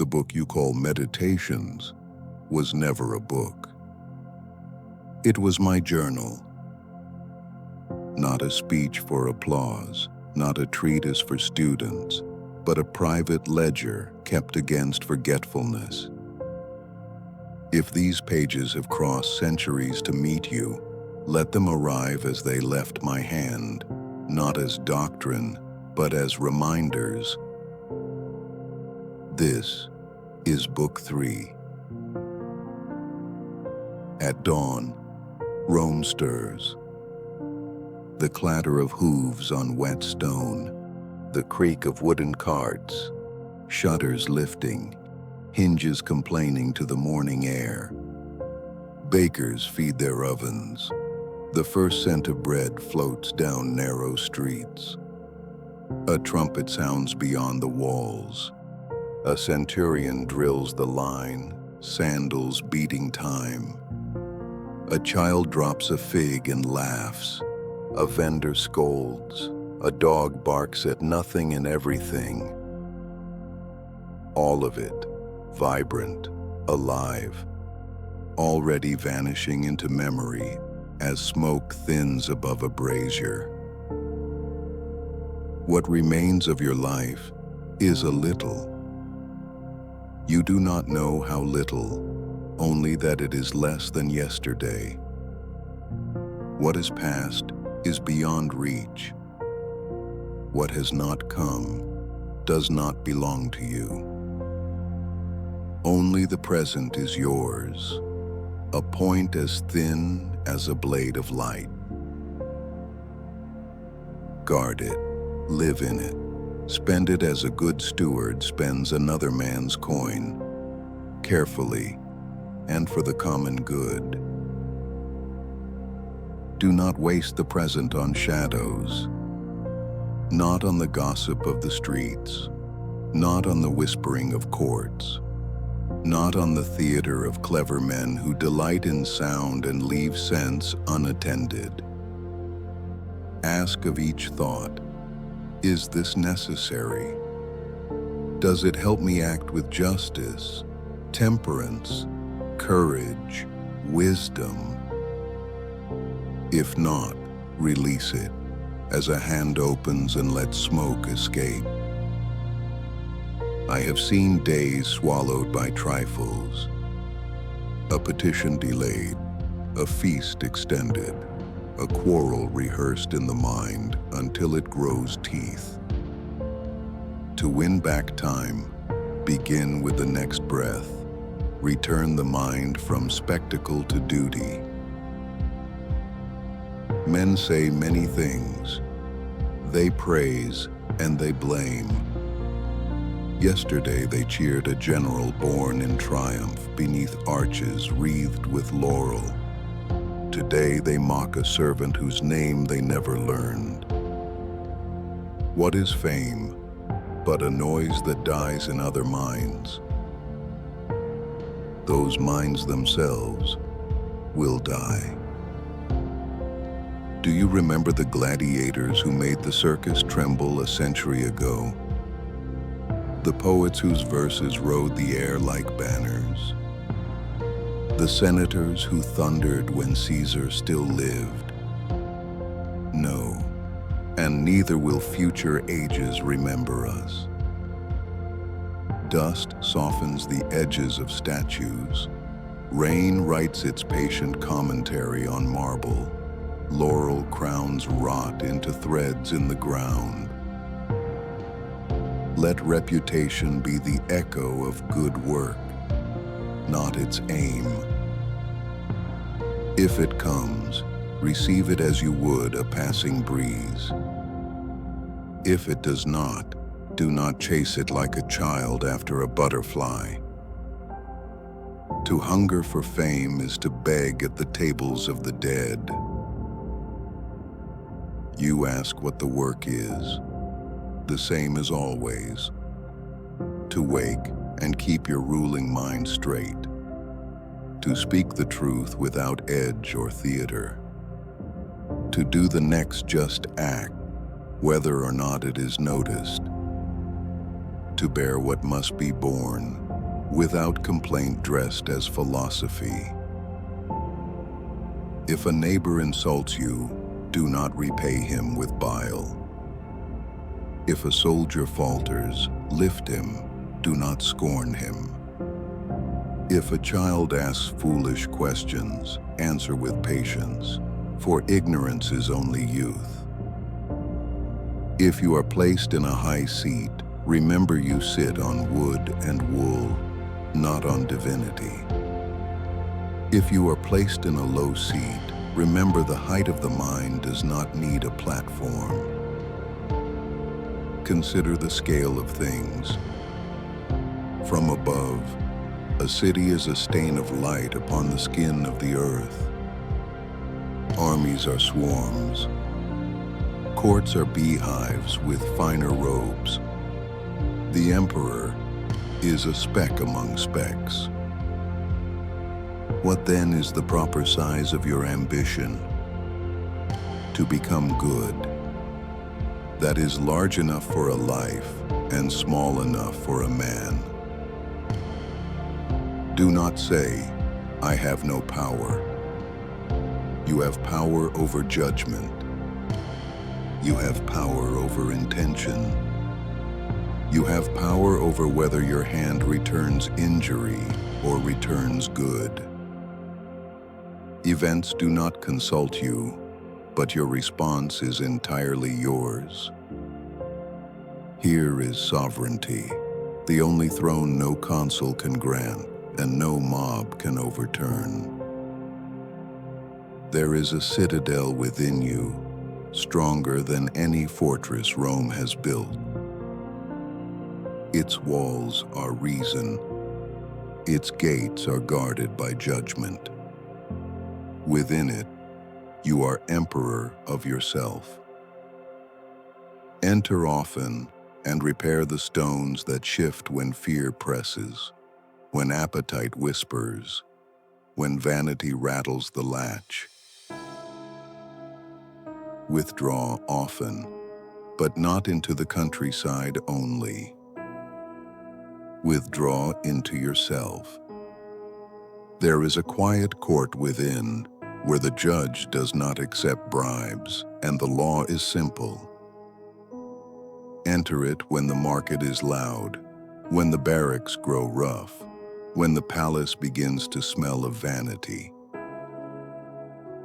The book you call Meditations was never a book. It was my journal. Not a speech for applause, not a treatise for students, but a private ledger kept against forgetfulness. If these pages have crossed centuries to meet you, let them arrive as they left my hand, not as doctrine, but as reminders. This is Book 3. At dawn, Rome stirs. The clatter of hooves on wet stone, the creak of wooden carts, shutters lifting, hinges complaining to the morning air. Bakers feed their ovens. The first scent of bread floats down narrow streets. A trumpet sounds beyond the walls. A centurion drills the line, sandals beating time. A child drops a fig and laughs. A vendor scolds. A dog barks at nothing and everything. All of it, vibrant, alive, already vanishing into memory as smoke thins above a brazier. What remains of your life is a little. You do not know how little, only that it is less than yesterday. What is past is beyond reach. What has not come does not belong to you. Only the present is yours, a point as thin as a blade of light. Guard it, live in it, spend it as a good steward spends another man's coin, carefully and for the common good. Do not waste the present on shadows, not on the gossip of the streets, not on the whispering of courts, not on the theater of clever men who delight in sound and leave sense unattended. Ask of each thought, is this necessary? Does it help me act with justice, temperance, courage, wisdom? If not, release it, as a hand opens and lets smoke escape. I have seen days swallowed by trifles, a petition delayed, a feast extended, a quarrel rehearsed in the mind until it grows teeth. To win back time, begin with the next breath, return the mind from spectacle to duty. Men say many things. They praise and they blame. Yesterday they cheered a general born in triumph beneath arches wreathed with laurel. Today they mock a servant whose name they never learned. What is fame but a noise that dies in other minds? Those minds themselves will die. Do you remember the gladiators who made the circus tremble a century ago? The poets whose verses rode the air like banners? The senators who thundered when Caesar still lived? No, and neither will future ages remember us. Dust softens the edges of statues. Rain writes its patient commentary on marble. Laurel crowns rot into threads in the ground. Let reputation be the echo of good work, not its aim. If it comes, receive it as you would a passing breeze. If it does not, do not chase it like a child after a butterfly. To hunger for fame is to beg at the tables of the dead. You ask what the work is, the same as always. To wake and keep your ruling mind straight. To speak the truth without edge or theater. To do the next just act, whether or not it is noticed. To bear what must be borne, without complaint dressed as philosophy. If a neighbor insults you, do not repay him with bile. If a soldier falters, lift him, do not scorn him. If a child asks foolish questions, answer with patience, for ignorance is only youth. If you are placed in a high seat, remember you sit on wood and wool, not on divinity. If you are placed in a low seat, remember the height of the mind does not need a platform. Consider the scale of things. From above, a city is a stain of light upon the skin of the earth. Armies are swarms. Courts are beehives with finer robes. The emperor is a speck among specks. What then is the proper size of your ambition? To become good. That is large enough for a life and small enough for a man. Do not say, I have no power. You have power over judgment. You have power over intention. You have power over whether your hand returns injury or returns good. Events do not consult you, but your response is entirely yours. Here is sovereignty, the only throne no consul can grant and no mob can overturn. There is a citadel within you, stronger than any fortress Rome has built. Its walls are reason. Its gates are guarded by judgment. Within it, you are emperor of yourself. Enter often and repair the stones that shift when fear presses, when appetite whispers, when vanity rattles the latch. Withdraw often, but not into the countryside only. Withdraw into yourself. There is a quiet court within, where the judge does not accept bribes, and the law is simple. Enter it when the market is loud, when the barracks grow rough, when the palace begins to smell of vanity.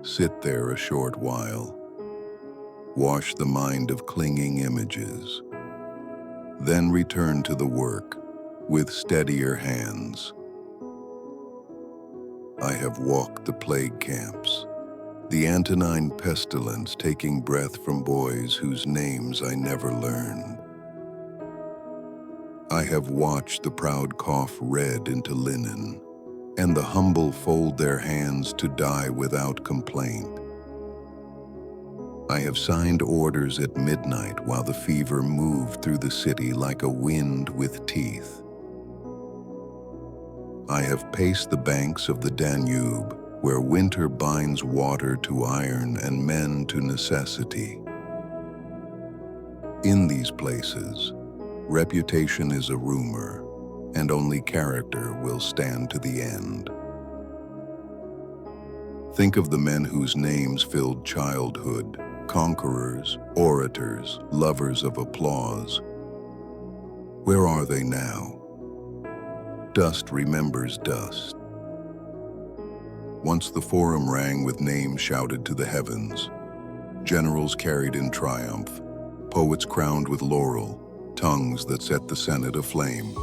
Sit there a short while. Wash the mind of clinging images. Then return to the work with steadier hands. I have walked the plague camps, the Antonine pestilence taking breath from boys whose names I never learned. I have watched the proud cough red into linen, and the humble fold their hands to die without complaint. I have signed orders at midnight while the fever moved through the city like a wind with teeth. I have paced the banks of the Danube, where winter binds water to iron and men to necessity. In these places, reputation is a rumor, and only character will stand to the end. Think of the men whose names filled childhood, conquerors, orators, lovers of applause. Where are they now? Dust remembers dust. Once the forum rang with names shouted to the heavens, generals carried in triumph, poets crowned with laurel, tongues that set the Senate aflame.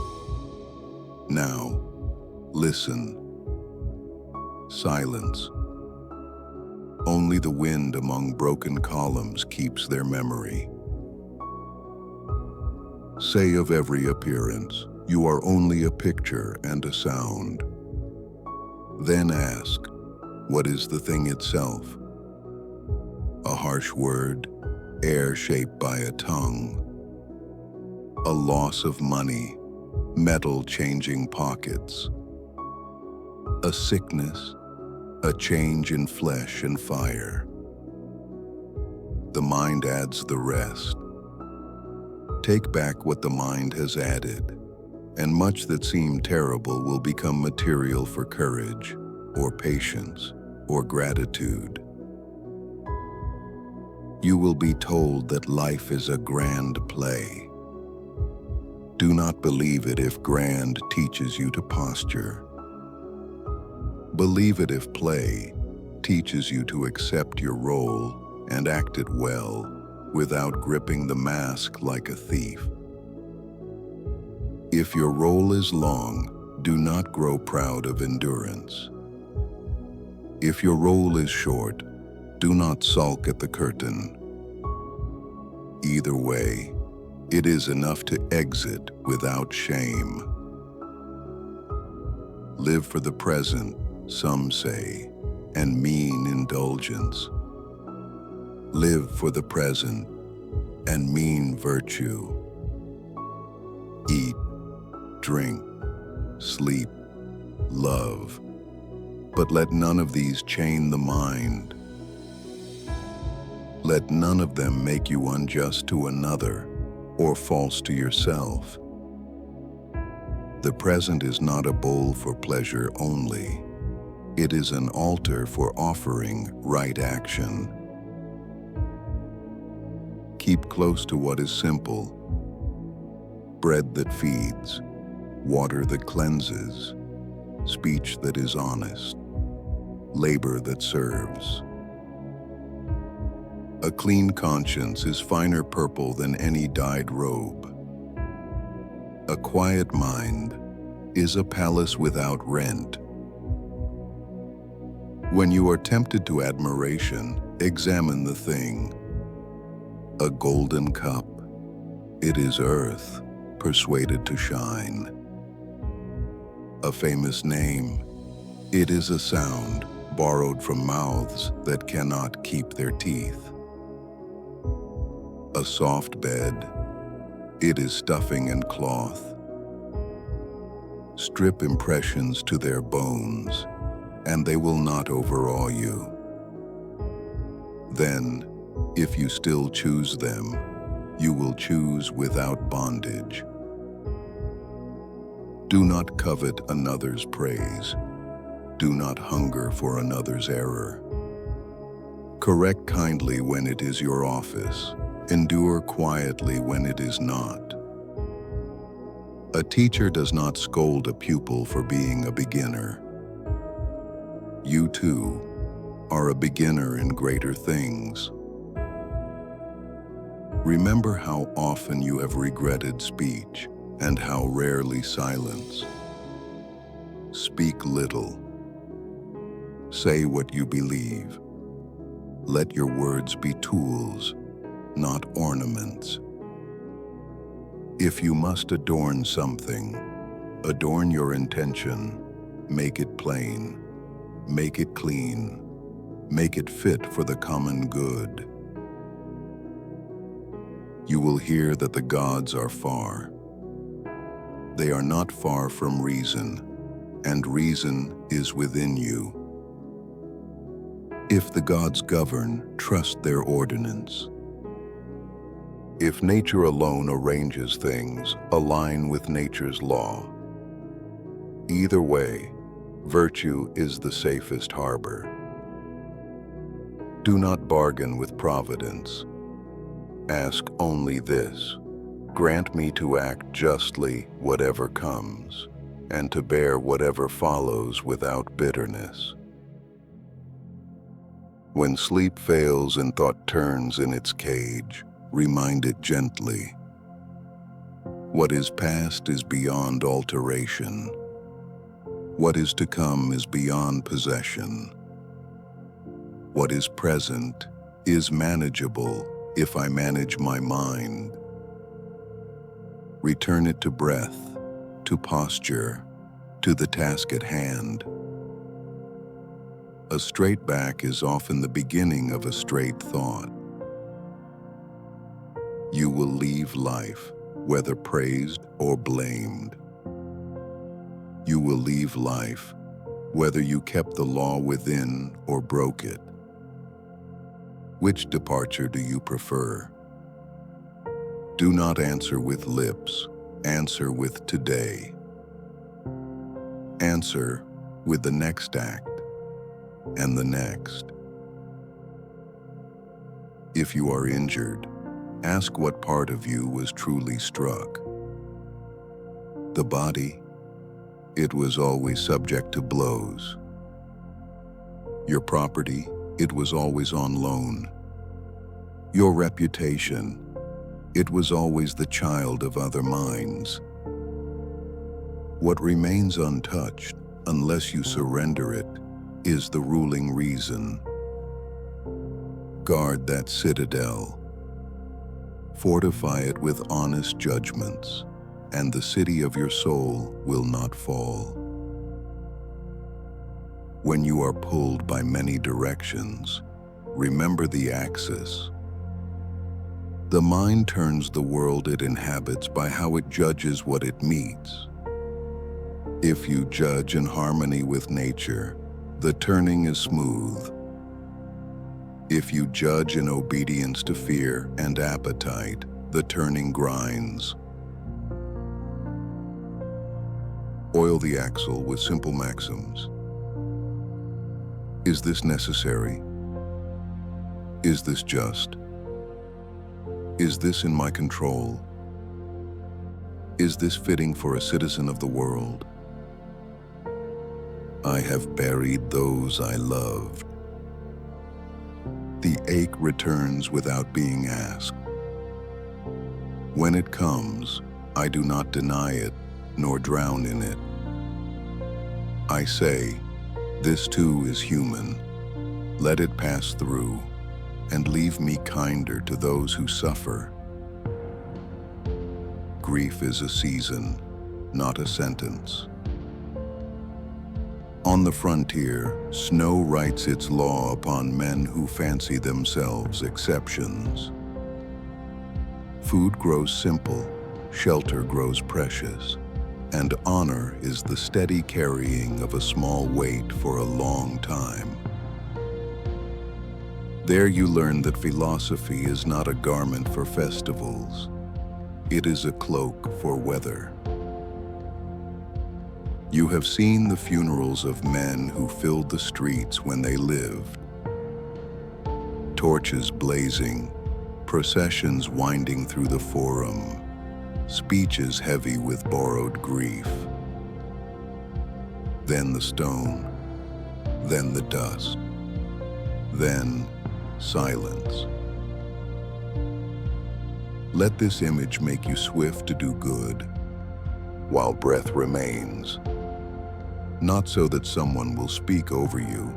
Now, listen. Silence. Only the wind among broken columns keeps their memory. Say of every appearance, you are only a picture and a sound. Then ask, what is the thing itself? A harsh word, air shaped by a tongue. A loss of money, metal changing pockets. A sickness, a change in flesh and fire. The mind adds the rest. Take back what the mind has added, and much that seemed terrible will become material for courage, or patience, or gratitude. You will be told that life is a grand play. Do not believe it if grand teaches you to posture. Believe it if play teaches you to accept your role and act it well without gripping the mask like a thief. If your role is long, do not grow proud of endurance. If your role is short, do not sulk at the curtain. Either way, it is enough to exit without shame. Live for the present, some say, and mean indulgence. Live for the present and mean virtue. Eat, drink, sleep, love, but let none of these chain the mind. Let none of them make you unjust to another or false to yourself. The present is not a bowl for pleasure only. It is an altar for offering right action. Keep close to what is simple. Bread that feeds, water that cleanses, speech that is honest, labor that serves. A clean conscience is finer purple than any dyed robe. A quiet mind is a palace without rent. When you are tempted to admiration, examine the thing. A golden cup, it is earth, persuaded to shine. A famous name, it is a sound borrowed from mouths that cannot keep their teeth. A soft bed, it is stuffing and cloth. Strip impressions to their bones, and they will not overawe you. Then, if you still choose them, you will choose without bondage. Do not covet another's praise. Do not hunger for another's error. Correct kindly when it is your office. Endure quietly when it is not. A teacher does not scold a pupil for being a beginner. You too are a beginner in greater things. Remember how often you have regretted speech and how rarely silence. Speak little. Say what you believe. Let your words be tools, not ornaments. If you must adorn something, adorn your intention. Make it plain. Make it clean. Make it fit for the common good. You will hear that the gods are far. They are not far from reason, and reason is within you. If the gods govern, trust their ordinance. If nature alone arranges things, align with nature's law. Either way, virtue is the safest harbor. Do not bargain with providence. Ask only this: grant me to act justly whatever comes, and to bear whatever follows without bitterness. When sleep fails and thought turns in its cage, remind it gently. What is past is beyond alteration. What is to come is beyond possession. What is present is manageable if I manage my mind. Return it to breath, to posture, to the task at hand. A straight back is often the beginning of a straight thought. You will leave life, whether praised or blamed. You will leave life, whether you kept the law within or broke it. Which departure do you prefer? Do not answer with lips, Answer with today. Answer with the next act and the next. If you are injured, ask what part of you was truly struck. The body, it was always subject to blows. Your property, it was always on loan. Your reputation, it was always the child of other minds. What remains untouched, unless you surrender it, is the ruling reason. Guard that citadel. Fortify it with honest judgments, and the city of your soul will not fall. When you are pulled by many directions, remember the axis. The mind turns the world it inhabits by how it judges what it meets. If you judge in harmony with nature, the turning is smooth. If you judge in obedience to fear and appetite, the turning grinds. Oil the axle with simple maxims. Is this necessary? Is this just? Is this in my control? Is this fitting for a citizen of the world? I have buried those I loved. The ache returns without being asked. When it comes, I do not deny it, nor drown in it. I say, this too is human. Let it pass through, and leave me kinder to those who suffer. Grief is a season, not a sentence. On the frontier, snow writes its law upon men who fancy themselves exceptions. Food grows simple, shelter grows precious, and honor is the steady carrying of a small weight for a long time. There you learn that philosophy is not a garment for festivals. It is a cloak for weather. You have seen the funerals of men who filled the streets when they lived. Torches blazing, processions winding through the forum, speeches heavy with borrowed grief. Then the stone, then the dust, then silence. Let this image make you swift to do good, while breath remains. Not so that someone will speak over you,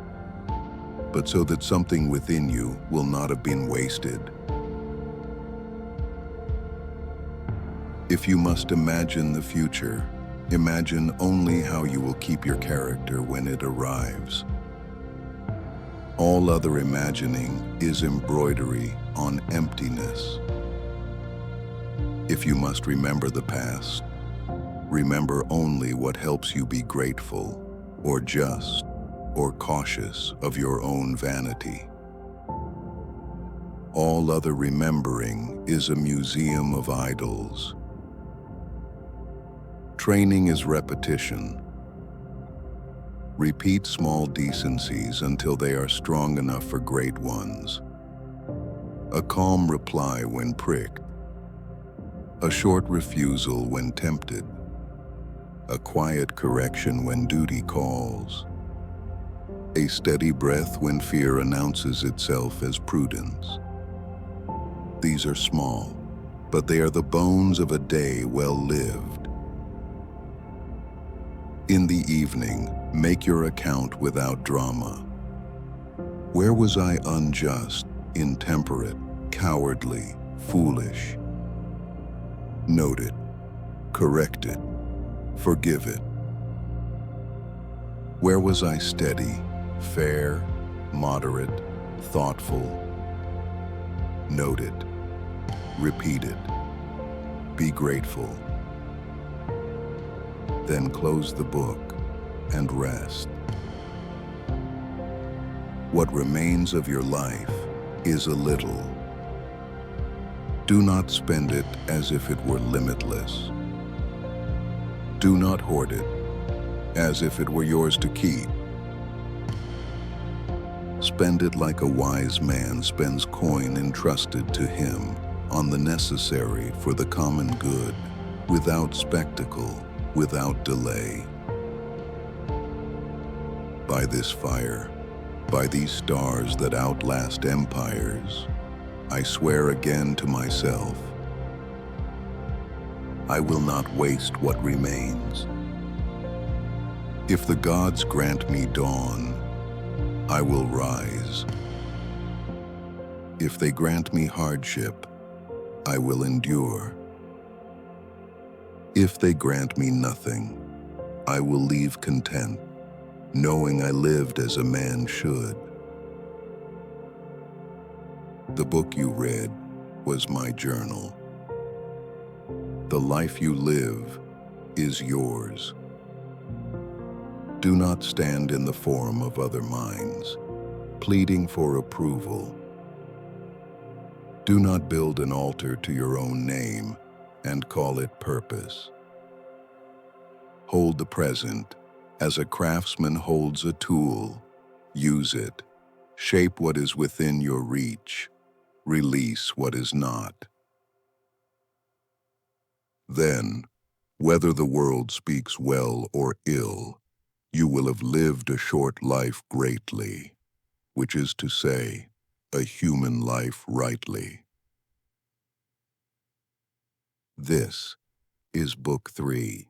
but so that something within you will not have been wasted. If you must imagine the future, imagine only how you will keep your character when it arrives. All other imagining is embroidery on emptiness. If you must remember the past, remember only what helps you be grateful, or just, or cautious of your own vanity. All other remembering is a museum of idols. Training is repetition. Repeat small decencies until they are strong enough for great ones. A calm reply when pricked. A short refusal when tempted. A quiet correction when duty calls. A steady breath when fear announces itself as prudence. These are small, but they are the bones of a day well lived. In the evening, make your account without drama. Where was I unjust, intemperate, cowardly, foolish? Note it, correct it, forgive it. Where was I steady, fair, moderate, thoughtful? Note it, repeat it, be grateful. Then close the book and rest. What remains of your life is a little. Do not spend it as if it were limitless. Do not hoard it, as if it were yours to keep. Spend it like a wise man spends coin entrusted to him on the necessary for the common good, without spectacle, without delay. By this fire, by these stars that outlast empires, I swear again to myself, I will not waste what remains. If the gods grant me dawn, I will rise. If they grant me hardship, I will endure. If they grant me nothing, I will leave content, knowing I lived as a man should. The book you read was my journal. The life you live is yours. Do not stand in the forum of other minds, pleading for approval. Do not build an altar to your own name and call it purpose. Hold the present as a craftsman holds a tool. Use it. Shape what is within your reach. Release what is not. Then, whether the world speaks well or ill, you will have lived a short life greatly, which is to say, a human life rightly. This is Book 3.